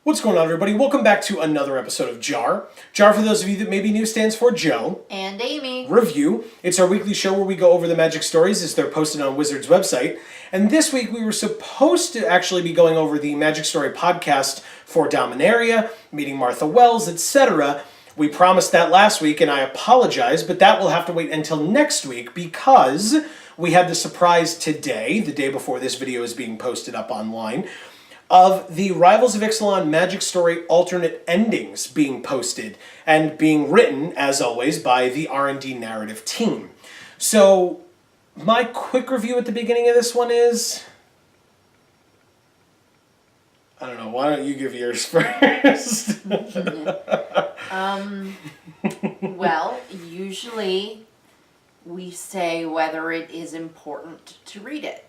What's going on, everybody? Welcome back to another episode of JaAR. JaAR, for those of you that may be new, stands for Joe. And Amy. Review. It's our weekly show where we go over the magic stories as they're posted on Wizard's website. And this week we were supposed to actually be going over the Magic Story podcast for Dominaria, meeting Martha Wells, etc. We promised that last week, and I apologize, but that will have to wait until next week because we had the surprise today, the day before this video is being posted up online, of the Rivals of Ixalan Magic Story alternate endings being posted and being written, as always, by the R&D narrative team. So, my quick review at the beginning of this one is... I don't know, why don't you give yours first? Well, usually we say whether it is important to read it.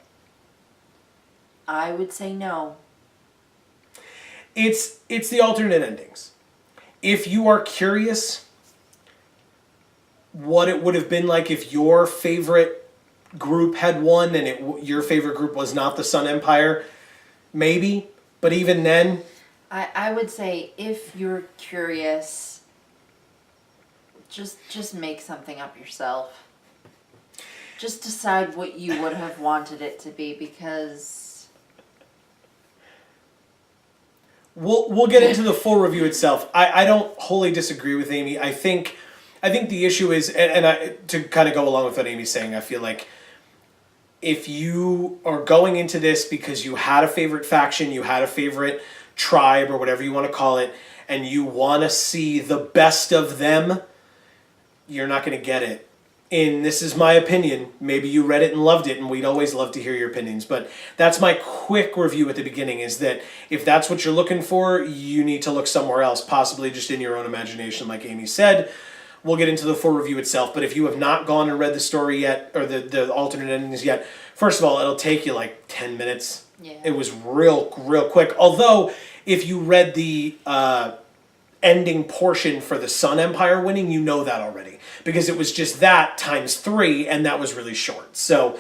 I would say no. It's the alternate endings. If you are curious what it would have been like if your favorite group had won and your favorite group was not the Sun Empire, maybe. But even then... I would say if you're curious, just make something up yourself. Just decide what you would have wanted it to be, because... We'll get into the full review itself. I don't wholly disagree with Amy. I think the issue is, to kind of go along with what Amy's saying, I feel like if you are going into this because you had a favorite faction, you had a favorite tribe, or whatever you want to call it, and you want to see the best of them, you're not going to get it. And this is my opinion. Maybe you read it and loved it, and we'd always love to hear your opinions. But that's my quick review at the beginning, is that if that's what you're looking for, you need to look somewhere else, possibly just in your own imagination, like Amy said. We'll get into the full review itself. But if you have not gone and read the story yet, or the alternate endings yet, first of all, it'll take you like 10 minutes. Yeah. It was real quick. Although, if you read the... ending portion for the Sun Empire winning, you know that already. Because it was just that times 3, and that was really short. So,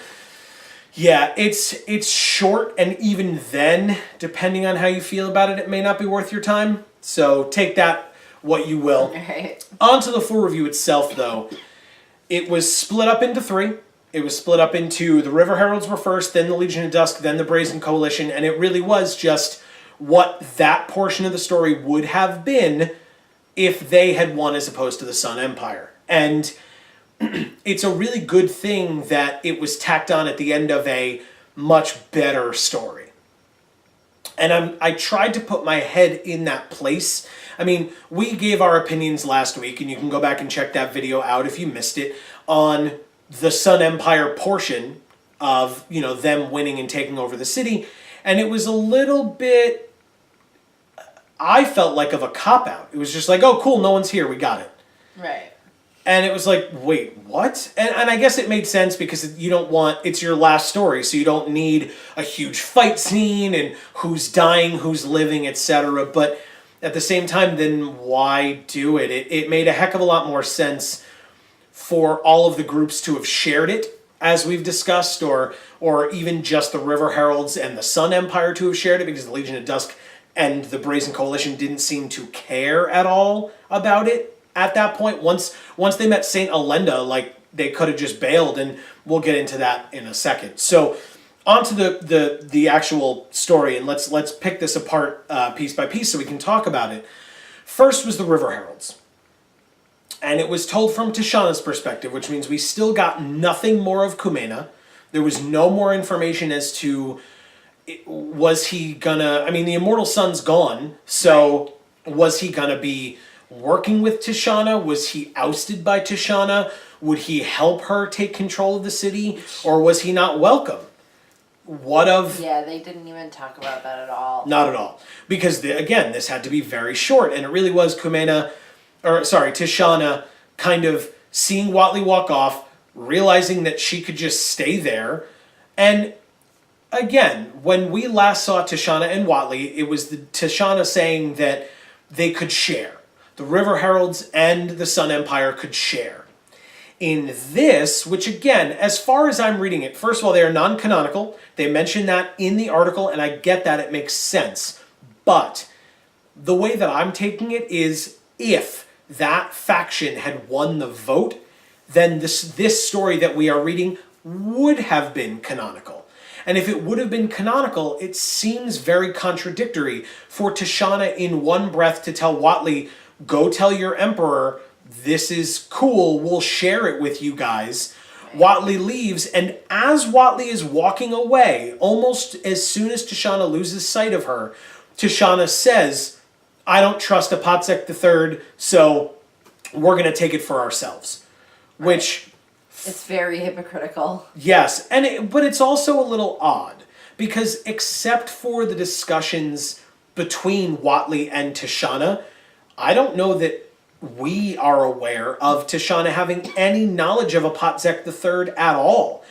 yeah, it's short, and even then, depending on how you feel about it, it may not be worth your time. So, take that what you will. Right. On to the full review itself, though. It was split up into 3. It was split up into the River Heralds were first, then the Legion of Dusk, then the Brazen Coalition, and it really was just... what that portion of the story would have been if they had won as opposed to the Sun Empire. And it's a really good thing that it was tacked on at the end of a much better story. And I tried to put my head in that place. I mean, we gave our opinions last week, and you can go back and check that video out if you missed it, on the Sun Empire portion of, them winning and taking over the city. And it was a little bit, I felt like, of a cop-out. It was just like, oh, cool, no one's here, we got it. Right. And it was like, wait, what? And I guess it made sense because you don't want, it's your last story, so you don't need a huge fight scene and who's dying, who's living, etc. But at the same time, then why do it? It made a heck of a lot more sense for all of the groups to have shared it, as we've discussed, or even just the River Heralds and the Sun Empire to have shared it, because the Legion of Dusk and the Brazen Coalition didn't seem to care at all about it at that point. Once they met Saint Elenda, like, they could have just bailed, and we'll get into that in a second. So, on to the actual story, and let's pick this apart piece by piece so we can talk about it. First was the River Heralds. And it was told from Tishana's perspective, which means we still got nothing more of Kumena. There was no more information as to, was he gonna... I mean, the Immortal Sun's gone, so was he gonna be working with Tishana? Was he ousted by Tishana? Would he help her take control of the city? Or was he not welcome? What of... Yeah, they didn't even talk about that at all. Not at all. Because, again, this had to be very short, and it really was Tishana kind of seeing Whatley walk off, realizing that she could just stay there. And again, when we last saw Tishana and Whatley, it was Tishana saying that they could share. The River Heralds and the Sun Empire could share. In this, which again, as far as I'm reading it, first of all, they are non-canonical. They mention that in the article, and I get that. It makes sense. But The way that I'm taking it is, if that faction had won the vote, then this story that we are reading would have been canonical. And if it would have been canonical, it seems very contradictory for Tishana in one breath to tell Whatley, go tell your emperor, this is cool, we'll share it with you guys. Whatley leaves, and as Whatley is walking away, almost as soon as Tishana loses sight of her, Tishana says, I don't trust Apatzek III, so we're going to take it for ourselves. Which... It's very hypocritical. Yes, but it's also a little odd, because except for the discussions between Whatley and Tishana, I don't know that we are aware of Tishana having any knowledge of Apatzek III at all.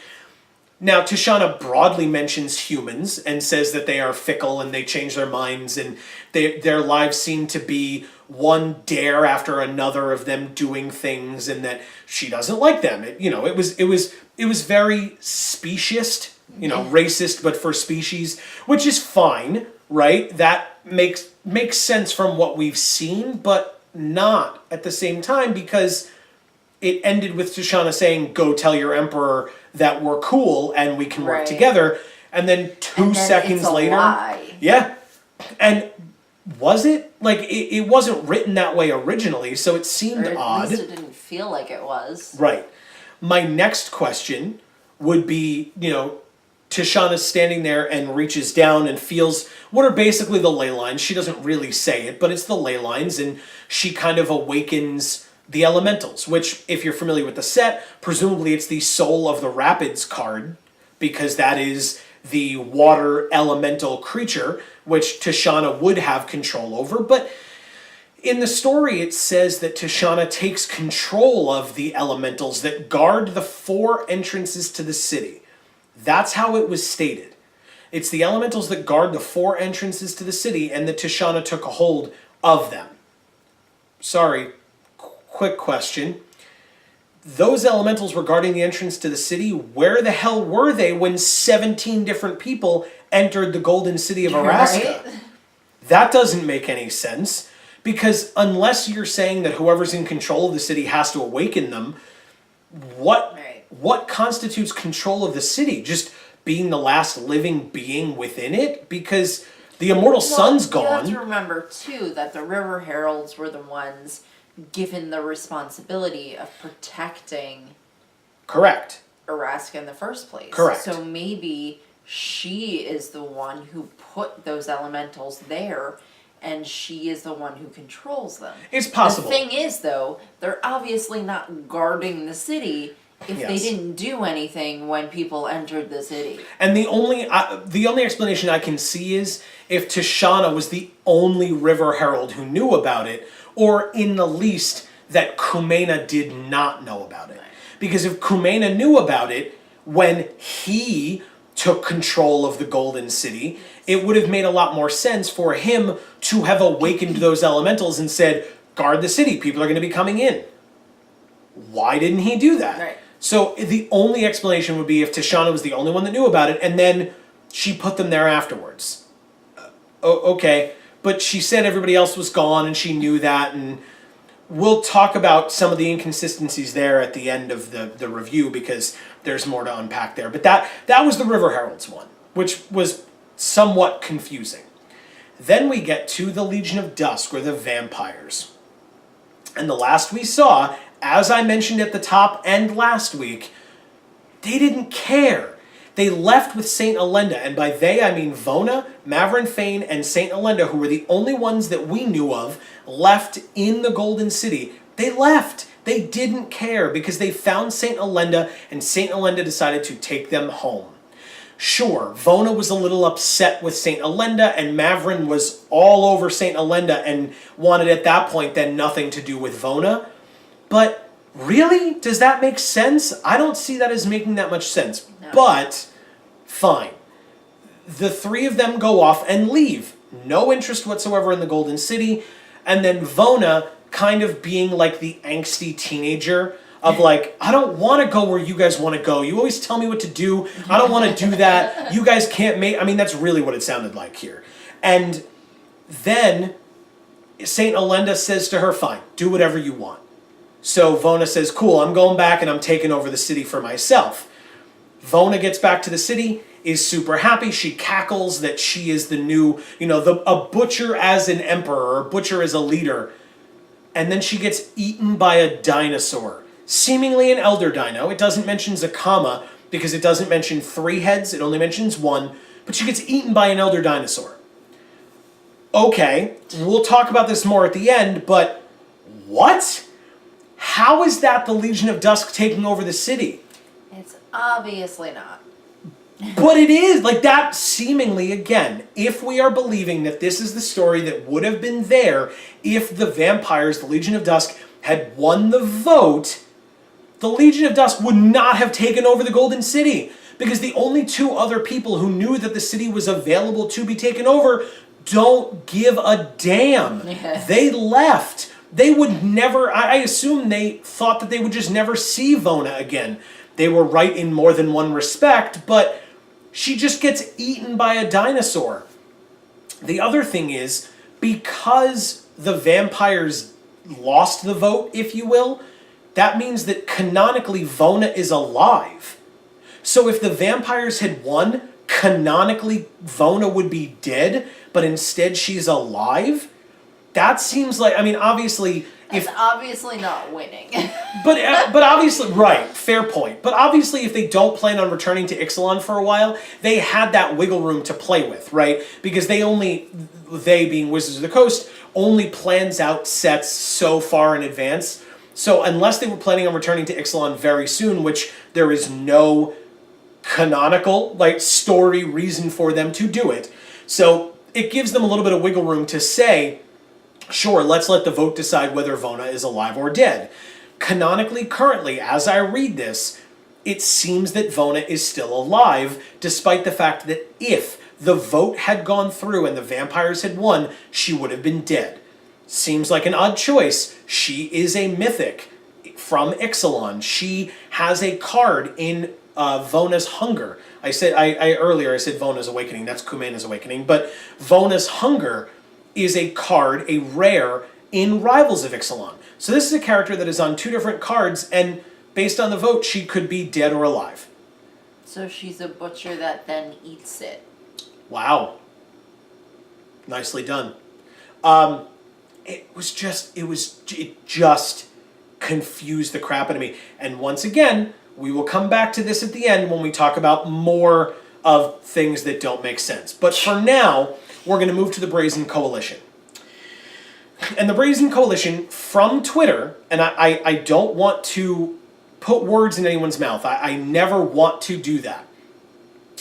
Now, Tishana broadly mentions humans and says that they are fickle and they change their minds and their lives seem to be one dare after another of them doing things, and that she doesn't like them. It was very speciest, racist, but for species, which is fine, right? That makes sense from what we've seen, but not at the same time, because it ended with Tishana saying, go tell your emperor that we're cool and we can work together. And then two seconds later. Lie. Yeah. And was it? Like, it wasn't written that way originally, so it seemed odd. At least it didn't feel like it was. Right. My next question would be, Tishana's standing there and reaches down and feels what are basically the ley lines. She doesn't really say it, but it's the ley lines, and she kind of awakens the elementals, which, if you're familiar with the set, presumably it's the Soul of the Rapids card, because that is the water elemental creature, which Tishana would have control over. But in the story, it says that Tishana takes control of the elementals that guard the 4 entrances to the city. That's how it was stated. It's the elementals that guard the 4 entrances to the city, and that Tishana took a hold of them. Sorry, quick question. Those elementals regarding the entrance to the city, where the hell were they when 17 different people entered the Golden City of Orazca? Right? That doesn't make any sense, because unless you're saying that whoever's in control of the city has to awaken them, what constitutes control of the city? Just being the last living being within it? Because the immortal sun's gone. You have to remember, too, that the River Heralds were the ones given the responsibility of protecting Correct. Orazca in the first place. Correct. So maybe she is the one who put those elementals there, and she is the one who controls them. It's possible. The thing is, though, they're obviously not guarding the city if they didn't do anything when people entered the city. And the only explanation I can see is if Tishana was the only River Herald who knew about it, or in the least that Kumena did not know about it. Because if Kumena knew about it when he took control of the Golden City, it would have made a lot more sense for him to have awakened those elementals and said, guard the city, people are going to be coming in. Why didn't he do that? Right. So the only explanation would be if Tishana was the only one that knew about it, and then she put them there afterwards. Okay, but she said everybody else was gone, and she knew that, and we'll talk about some of the inconsistencies there at the end of the review, because there's more to unpack there. But that was the River Heralds one, which was somewhat confusing. Then we get to the Legion of Dusk, or the vampires. And the last we saw, as I mentioned at the top and last week, they didn't care. They left with St. Elenda, and by they I mean Vona, Mavrin Fane, and St. Elenda, who were the only ones that we knew of left in the Golden City. They left. They didn't care because they found St. Elenda, and St. Elenda decided to take them home. Sure, Vona was a little upset with St. Elenda, and Mavrin was all over St. Elenda and wanted at that point then nothing to do with Vona. But really? Does that make sense? I don't see that as making that much sense. No. But, fine. The 3 of them go off and leave. No interest whatsoever in the Golden City. And then Vona kind of being like the angsty teenager of like, I don't want to go where you guys want to go. You always tell me what to do. I don't want to do that. You guys can't make... I mean, that's really what it sounded like here. And then St. Elenda says to her, fine, do whatever you want. So Vona says, cool, I'm going back and I'm taking over the city for myself. Vona gets back to the city, is super happy. She cackles that she is the new, a butcher as an emperor, or a butcher as a leader. And then she gets eaten by a dinosaur. Seemingly an elder dino. It doesn't mention Zakama because it doesn't mention 3 heads. It only mentions 1. But she gets eaten by an elder dinosaur. Okay, we'll talk about this more at the end, but what? How is that the Legion of Dusk taking over the city? It's obviously not. But it is, like that seemingly, again, if we are believing that this is the story that would have been there if the vampires, the Legion of Dusk, had won the vote, the Legion of Dusk would not have taken over the Golden City. Because the only 2 other people who knew that the city was available to be taken over don't give a damn. They left. They would never, I assume they thought that they would just never see Vona again. They were right in more than one respect, but she just gets eaten by a dinosaur. The other thing is, because the vampires lost the vote, if you will, that means that canonically Vona is alive. So if the vampires had won, canonically Vona would be dead, but instead she's alive? That seems like, obviously... It's obviously not winning. but obviously, right, fair point. But obviously if they don't plan on returning to Ixalan for a while, they had that wiggle room to play with, right? Because they being Wizards of the Coast, only plans out sets so far in advance. So unless they were planning on returning to Ixalan very soon, which there is no canonical, story reason for them to do it. So it gives them a little bit of wiggle room to say, sure, let's let the vote decide whether Vona is alive or dead. Canonically, currently, as I read this, it seems that Vona is still alive, despite the fact that if the vote had gone through and the vampires had won, she would have been dead. Seems like an odd choice. She is a mythic from Ixalan. She has a card in Vona's Hunger. I said earlier Vona's Awakening. That's Kumena's Awakening. But Vona's Hunger is a card, a rare, in Rivals of Ixalan. So this is a character that is on 2 different cards, and based on the vote, she could be dead or alive. So she's a butcher that then eats it. Wow. Nicely done. It just confused the crap out of me. And once again, we will come back to this at the end when we talk about more of things that don't make sense. But for now, we're going to move to the Brazen Coalition. And the Brazen Coalition, from Twitter, and I don't want to put words in anyone's mouth. I never want to do that.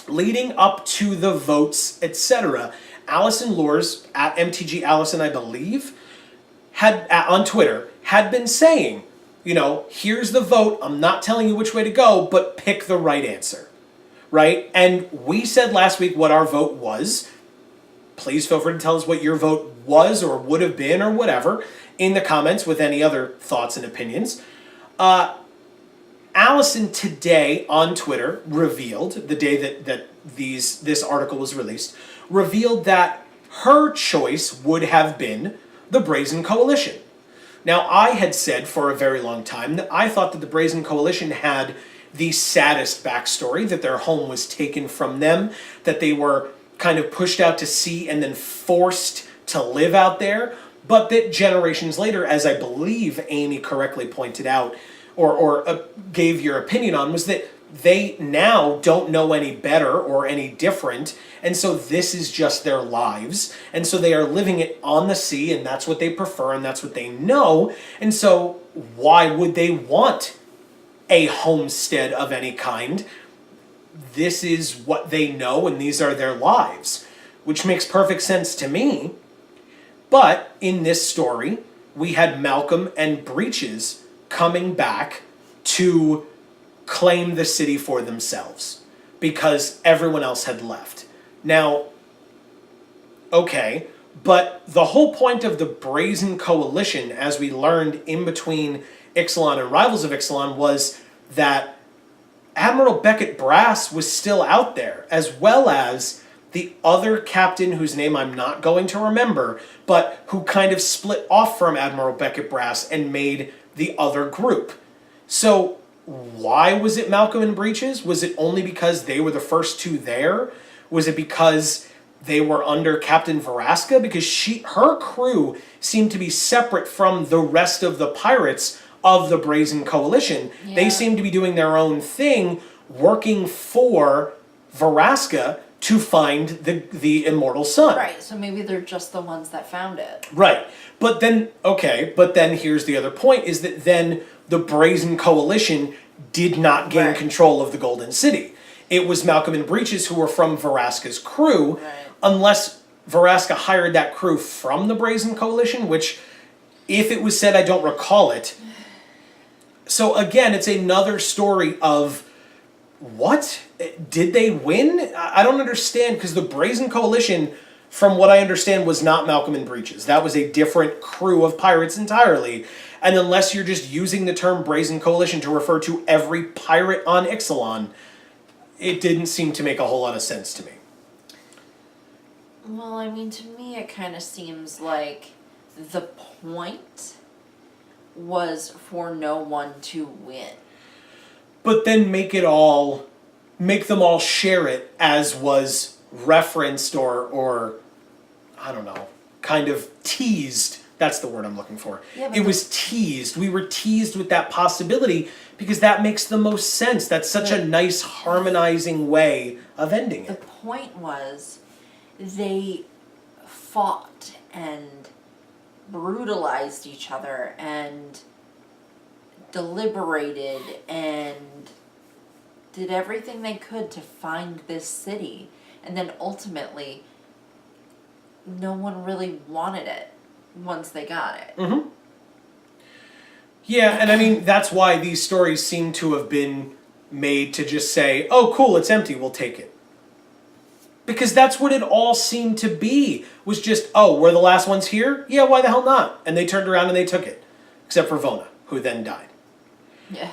Leading up to the votes, etc., Allison Lors, at MTG Allison, I believe, on Twitter, had been saying, here's the vote, I'm not telling you which way to go, but pick the right answer. Right? And we said last week what our vote was. Please feel free to tell us what your vote was or would have been or whatever in the comments with any other thoughts and opinions. Allison today on Twitter revealed, the day that this article was released, revealed that her choice would have been the Brazen Coalition. Now, I had said for a very long time that I thought that the Brazen Coalition had the saddest backstory, that their home was taken from them, that they were kind of pushed out to sea and then forced to live out there, but that generations later, as I believe Amy correctly pointed out, or gave your opinion on, was that they now don't know any better or any different, and so this is just their lives, and so they are living it on the sea, and that's what they prefer, and that's what they know, and so why would they want a homestead of any kind? This is what they know, and these are their lives, which makes perfect sense to me. But in this story, we had Malcolm and Breeches coming back to claim the city for themselves because everyone else had left. Now, okay, but the whole point of the Brazen Coalition, as we learned in between Ixalan and Rivals of Ixalan, was that Admiral Beckett Brass was still out there, as well as the other captain, whose name I'm not going to remember, but who kind of split off from Admiral Beckett Brass and made the other group. So why was it Malcolm and Breeches? Was it only because they were the first two there? Was it because they were under Captain Orazca? Because her crew seemed to be separate from the rest of the pirates of the Brazen Coalition. Yeah. They seemed to be doing their own thing, working for Orazca to find the immortal sun. Right, so maybe they're just the ones that found it. Right. But then here's the other point, is that then the Brazen Coalition did not gain Right. control of the Golden City. It was Malcolm and Breeches who were from Orazca's crew, Right. unless Orazca hired that crew from the Brazen Coalition, which, if it was said, I don't recall it. So again, it's another story of, what? Did they win? I don't understand, because the Brazen Coalition, from what I understand, was not Malcolm and Breeches. That was a different crew of pirates entirely. And unless you're just using the term Brazen Coalition to refer to every pirate on Ixalan, it didn't seem to make a whole lot of sense to me. Well, I mean, to me, it kind of seems like the point was for no one to win. But then make them all share it, as was referenced or I don't know, kind of teased. That's the word I'm looking for. Yeah, but it was teased. We were teased with that possibility because that makes the most sense. That's such a nice harmonizing way of ending The it. point was they fought and brutalized each other and deliberated and did everything they could to find this city. And then ultimately, no one really wanted it once they got it. Mm-hmm. Yeah, and I mean, that's why these stories seem to have been made to just say, oh, cool, it's empty, we'll take it. Because that's what it all seemed to be, was just, oh, we're the last ones here? Yeah, why the hell not? And they turned around and they took it. Except for Vona, who then died. Yeah.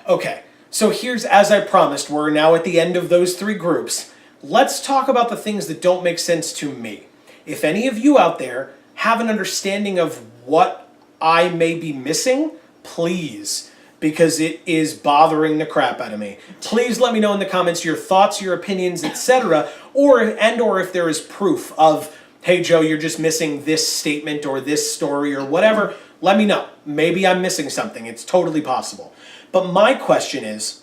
Okay, so here's, as I promised, we're now at the end of those three groups. Let's talk about the things that don't make sense to me. If any of you out there have an understanding of what I may be missing, please, because it is bothering the crap out of me. Please let me know in the comments your thoughts, your opinions, etc. Or if there is proof of, hey Joe, you're just missing this statement or this story or whatever. Let me know. Maybe I'm missing something. It's totally possible. But my question is,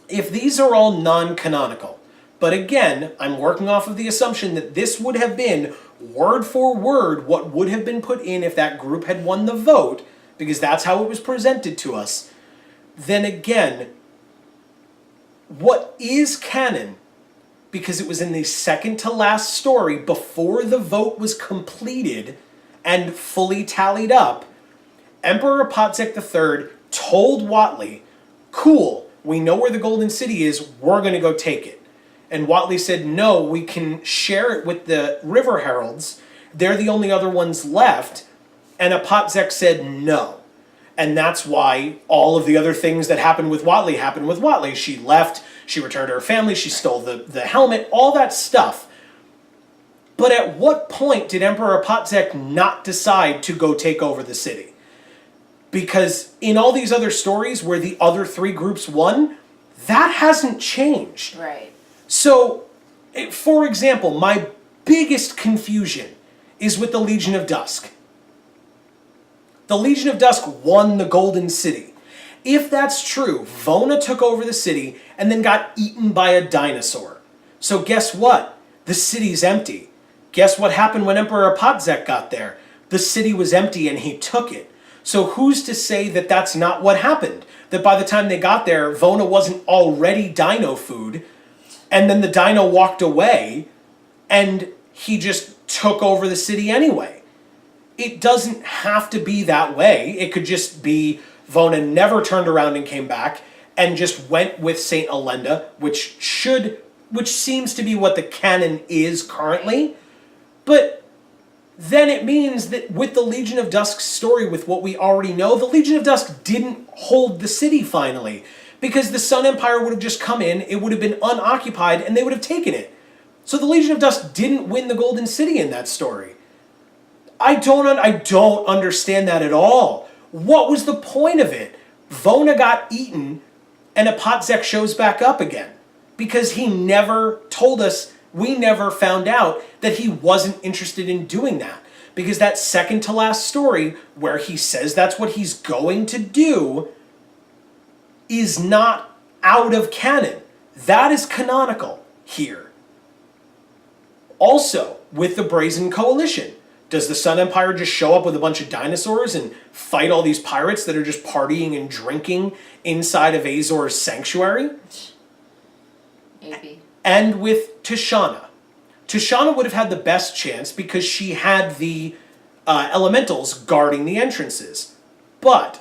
if these are all non-canonical, but again, I'm working off of the assumption that this would have been word for word what would have been put in if that group had won the vote, because that's how it was presented to us, then again, what is canon, because it was in the second to last story before the vote was completed and fully tallied up, Emperor Apatzek III told Whatley, cool, we know where the Golden City is, we're going to go take it. And Whatley said, no, we can share it with the River Heralds. They're the only other ones left. And Apatzek said no. And that's why all of the other things that happened with Whatley. She left, she returned to her family, she stole the helmet, all that stuff. But at what point did Emperor Apatzek not decide to go take over the city? Because in all these other stories where the other three groups won, that hasn't changed. Right. So, for example, my biggest confusion is with the Legion of Dusk. The Legion of Dusk won the Golden City. If that's true, Vona took over the city and then got eaten by a dinosaur. So guess what? The city's empty. Guess what happened when Emperor Apatzek got there? The city was empty and he took it. So who's to say that that's not what happened? That by the time they got there, Vona wasn't already dino food, and then the dino walked away, and he just took over the city anyway. It doesn't have to be that way. It could just be Vona never turned around and came back, and just went with Saint Elenda, which seems to be what the canon is currently. But then it means that with the Legion of Dusk story, with what we already know, the Legion of Dusk didn't hold the city finally. Because the Sun Empire would have just come in, it would have been unoccupied, and they would have taken it. So the Legion of Dusk didn't win the Golden City in that story. I don't understand that at all. What was the point of it? Vona got eaten and Apatzek shows back up again. Because he never told us, we never found out that he wasn't interested in doing that. Because that second to last story, where he says that's what he's going to do, is not out of canon. That is canonical here. Also, with the Brazen Coalition, does the Sun Empire just show up with a bunch of dinosaurs and fight all these pirates that are just partying and drinking inside of Azor's sanctuary? Maybe. And with Tishana. Tishana would have had the best chance because she had the elementals guarding the entrances. But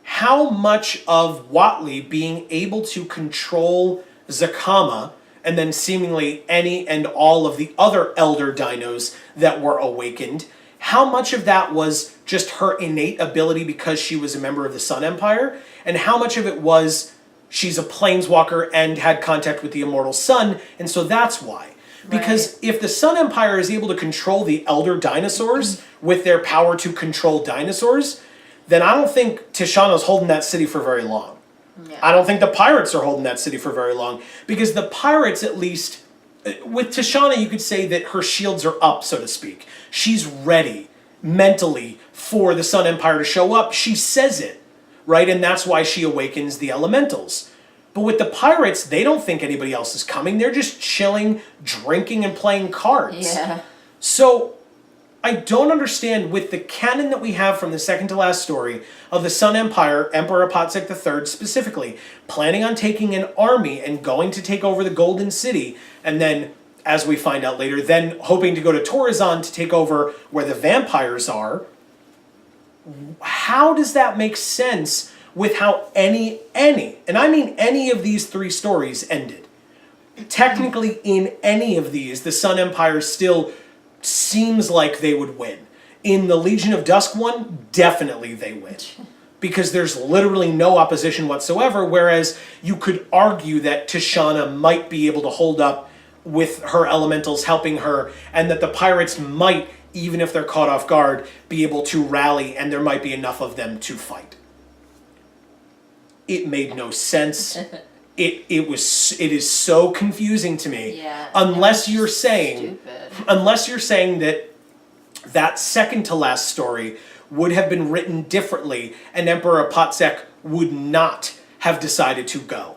how much of Watley being able to control Zakama and then seemingly any and all of the other elder dinos that were awakened, how much of that was just her innate ability because she was a member of the Sun Empire, and how much of it was she's a planeswalker and had contact with the immortal sun, and so that's why. Because if the Sun Empire is able to control the elder dinosaurs with their power to control dinosaurs, then I don't think Tishana's holding that city for very long. Yeah. I don't think the pirates are holding that city for very long. Because the pirates, at least, with Tishana, you could say that her shields are up, so to speak. She's ready, mentally, for the Sun Empire to show up. She says it, right? And that's why she awakens the elementals. But with the pirates, they don't think anybody else is coming. They're just chilling, drinking, and playing cards. Yeah. So I don't understand, with the canon that we have from the second to last story of the Sun Empire, Emperor Apatzek III specifically, planning on taking an army and going to take over the Golden City, and then, as we find out later, then hoping to go to Torazon to take over where the vampires are. How does that make sense with how any, and I mean any of these three stories ended? Technically, in any of these, the Sun Empire still seems like they would win. In the Legion of Dusk one, definitely they win. Because there's literally no opposition whatsoever, whereas you could argue that Tishana might be able to hold up with her elementals helping her, and that the pirates might, even if they're caught off guard, be able to rally, and there might be enough of them to fight. It made no sense. It is so confusing to me. Yeah, unless you're saying stupid. that second to last story would have been written differently, and Emperor Apatzek would not have decided to go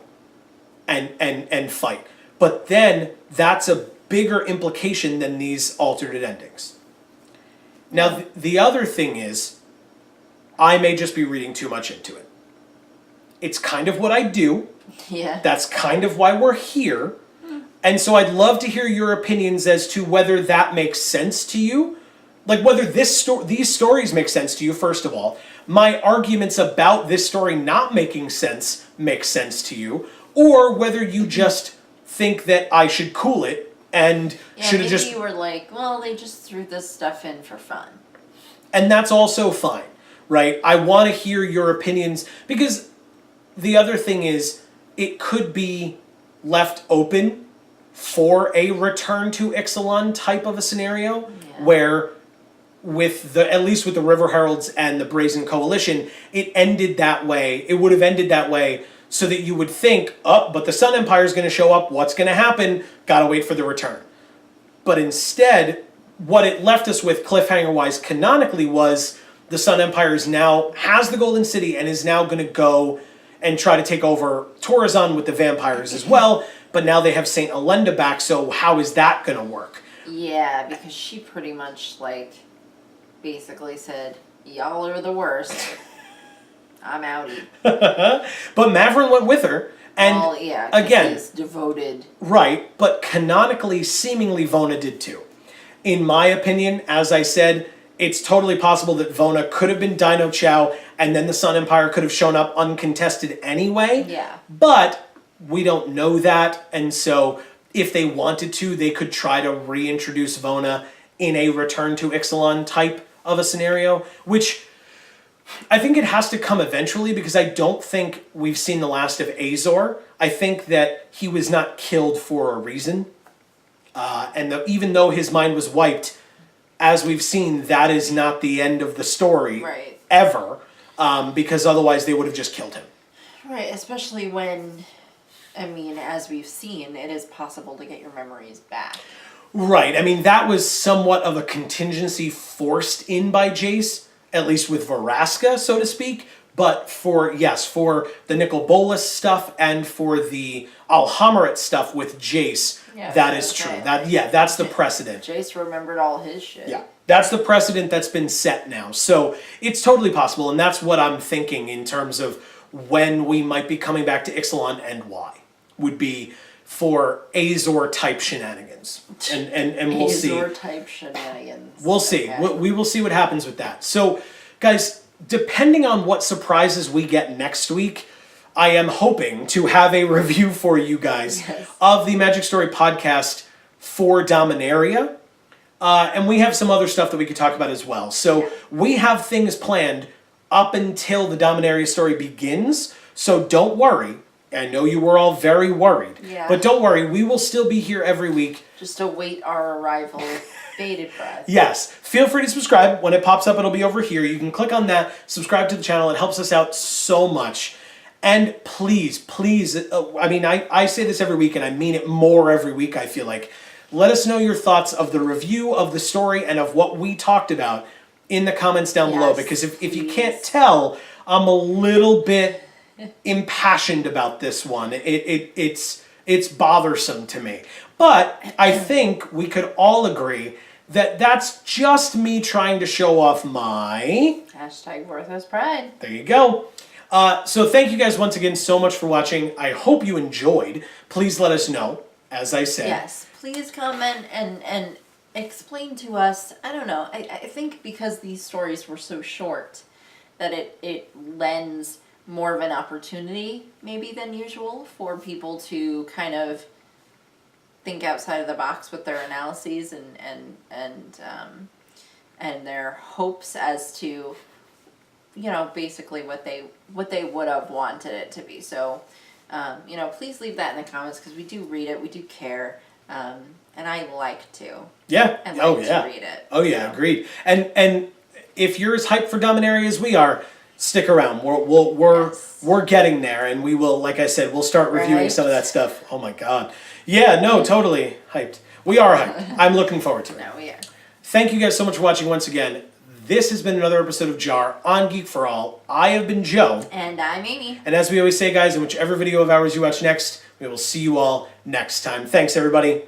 and fight. But then that's a bigger implication than these alternate endings. Now the other thing is, I may just be reading too much into it. It's kind of what I do. Yeah. That's kind of why we're here. And so I'd love to hear your opinions as to whether that makes sense to you. Like whether these stories make sense to you, first of all. My arguments about this story not making sense make sense to you. Or whether you just think that I should cool it and should have just... you were like, well, they just threw this stuff in for fun. And that's also fine, right? I want to hear your opinions, because the other thing is, it could be left open for a return to Ixalan type of a scenario, where with at least with the River Heralds and the Brazen Coalition, it ended that way. It would have ended that way so that you would think, oh, but the Sun Empire is going to show up. What's going to happen? Gotta wait for the return. But instead, what it left us with cliffhanger-wise canonically was the Sun Empire has the Golden City and is now going to go and try to take over Torazon with the vampires as well, but now they have St. Elenda back, so how is that going to work? Yeah, because she pretty much, basically said, y'all are the worst. I'm outie. But Mavrin went with her, and again, he's devoted. Right, but canonically, seemingly Vona did too. In my opinion, as I said, it's totally possible that Vona could have been Dino Chow, and then the Sun Empire could have shown up uncontested anyway. Yeah. But we don't know that, and so if they wanted to, they could try to reintroduce Vona in a return to Ixalan type of a scenario, which I think it has to come eventually, because I don't think we've seen the last of Azor. I think that he was not killed for a reason. Even though his mind was wiped, as we've seen, that is not the end of the story Right. ever, because otherwise they would have just killed him. Right, especially when, I mean, as we've seen, it is possible to get your memories back. Right. I mean, that was somewhat of a contingency forced in by Jace, at least with Orazca, so to speak. But for the Nicol Bolas stuff and for the Alhammaret stuff with Jace, that is true. That's the precedent. Jace remembered all his shit. Yeah. That's the precedent that's been set now. So it's totally possible, and that's what I'm thinking in terms of when we might be coming back to Ixalan and why. Would be for Azor type shenanigans. And we'll see. Azor type shenanigans. We'll see. Okay. We will see what happens with that. So, guys, depending on what surprises we get next week, I am hoping to have a review for you guys of the Magic Story podcast for Dominaria. And we have some other stuff that we could talk about as well. So we have things planned up until the Dominaria story begins. So don't worry. I know you were all very worried. Yeah. But don't worry. We will still be here every week. Just await our arrival with bated breath. Yes. Feel free to subscribe. When it pops up, it'll be over here. You can click on that, subscribe to the channel. It helps us out so much. And please, I say this every week, and I mean it more every week, I feel like. Let us know your thoughts of the review of the story and of what we talked about in the comments down below. Because if you can't tell, I'm a little bit impassioned about this one. It's bothersome to me. But I think we could all agree that that's just me trying to show off my... #Worthless Pride. There you go. So thank you guys once again so much for watching. I hope you enjoyed. Please let us know, as I said. Yes, please comment and explain to us. I don't know. I think because these stories were so short that it lends more of an opportunity maybe than usual for people to kind of think outside of the box with their analyses and their hopes as to, you know, basically what they would have wanted it to be. So, you know, please leave that in the comments because we do read it, we do care, and I like to. Yeah. And like to read it. Oh yeah, agreed. And if you're as hyped for Dominaria as we are, stick around. We're getting there, and we will, like I said, we'll start reviewing some of that stuff. Oh my god. Yeah, no, totally hyped. We are hyped. I'm looking forward to it. No, we are. Thank you guys so much for watching once again. This has been another episode of JaAR on Geek for All. I have been Joe. And I'm Amy. And as we always say, guys, in whichever video of ours you watch next, we will see you all next time. Thanks, everybody.